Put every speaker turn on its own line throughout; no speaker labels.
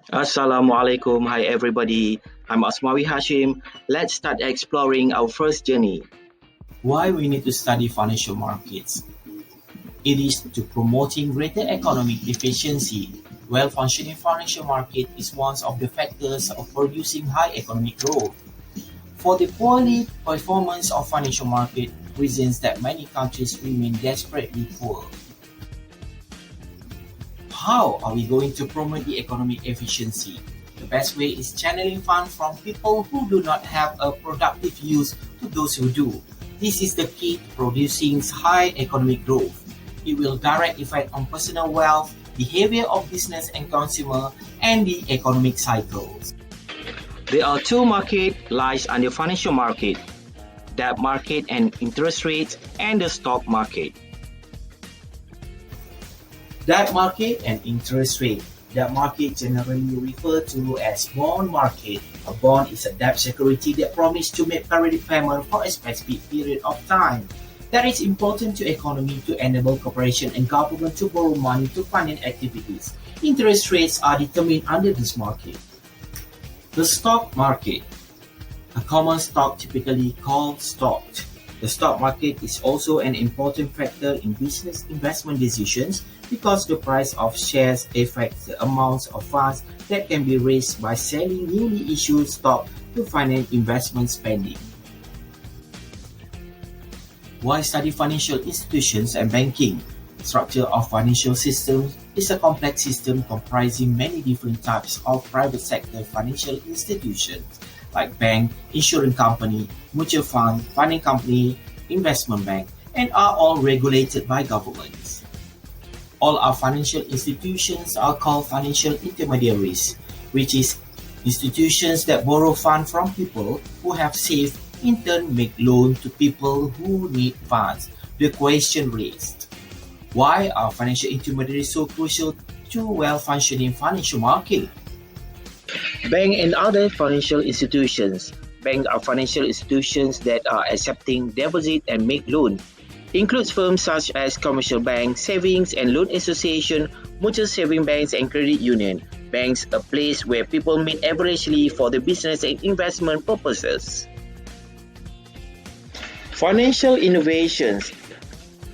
Assalamualaikum. Hi everybody. I'm Asmawi Hashim. Let's start exploring our first journey.
Why we need to study financial markets? It is to promoting greater economic efficiency. Well-functioning financial market is one of the factors of producing high economic growth. For the poorly performance of financial market, reasons that many countries remain desperately poor. How are we going to promote the economic efficiency? The best way is channeling funds from people who do not have a productive use to those who do. This is the key to producing high economic growth. It will direct effect on personal wealth, behavior of business and consumer, and the economic cycles.
There are two markets lies under financial market: debt market and interest rates, and the stock market.
Debt market and interest rate. Debt market generally referred to as bond market. A bond is a debt security that promises to make periodic payment for a specific period of time. That is important to economy to enable corporation and government to borrow money to finance activities. Interest rates are determined under this market. The stock market. A common stock typically called stock. The stock market is also an important factor in business investment decisions because the price of shares affects the amounts of funds that can be raised by selling newly issued stock to finance investment spending. Why study financial institutions and banking? The structure of financial systems is a complex system comprising many different types of private sector financial institutions like bank, insurance company, mutual fund, funding company, investment bank, and are all regulated by governments. All our financial institutions are called financial intermediaries, which is institutions that borrow funds from people who have saved, in turn make loans to people who need funds. The question raised: why are financial intermediaries so crucial to well-functioning financial market?
Bank and other financial institutions. Banks are financial institutions that are accepting deposit and make loan. Includes firms such as commercial banks, savings and loan association, mutual saving banks and credit union. Banks a place where people meet averagely for the business and investment purposes. Financial innovations.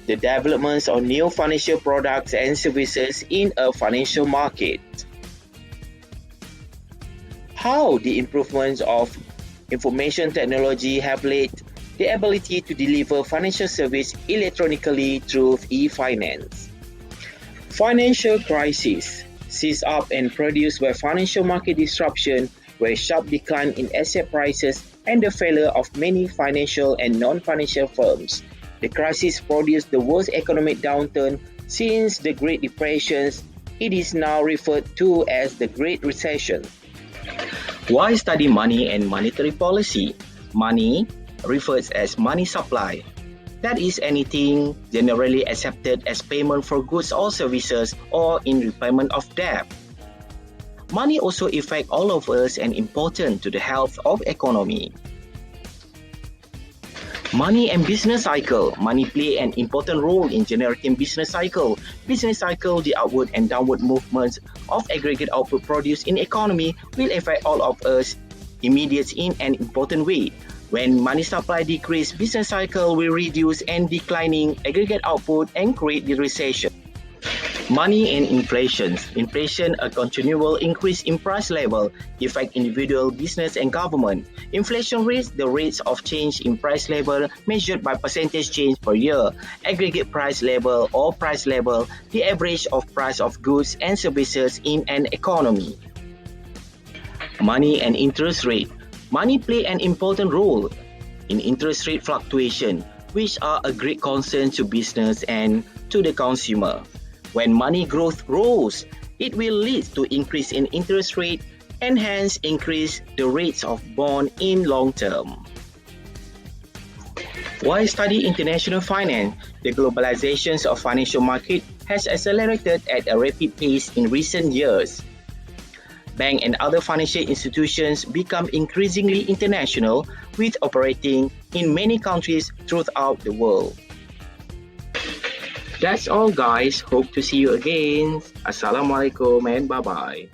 The developments of new financial products and services in a financial market. How the improvements of information technology have led the ability to deliver financial service electronically through e-finance. Financial crisis seized up and produced by financial market disruption, where sharp decline in asset prices and the failure of many financial and non-financial firms. The crisis produced the worst economic downturn since the Great Depression. It is now referred to as the Great Recession. Why study money and monetary policy? Money refers as money supply. That is anything generally accepted as payment for goods or services or in repayment of debt. Money also affects all of us and important to the health of economy. Money and business cycle. Money play an important role in generating business cycle. Business cycle, the upward and downward movements of aggregate output produced in economy will affect all of us immediate in an important way. When money supply decrease, business cycle will reduce and declining aggregate output and create the recession. Money and inflation. Inflation, a continual increase in price level, affect individual, business and government. Inflation rates, the rates of change in price level measured by percentage change per year. Aggregate price level or price level, the average of price of goods and services in an economy. Money and interest rate. Money play an important role in interest rate fluctuation, which are a great concern to business and to the consumer. When money growth grows, it will lead to increase in interest rate and hence increase the rates of bond in long term. Why study international finance? The globalization of financial market has accelerated at a rapid pace in recent years. Banks and other financial institutions become increasingly international with operating in many countries throughout the world. That's all guys. Hope to see you again. Assalamualaikum and bye-bye.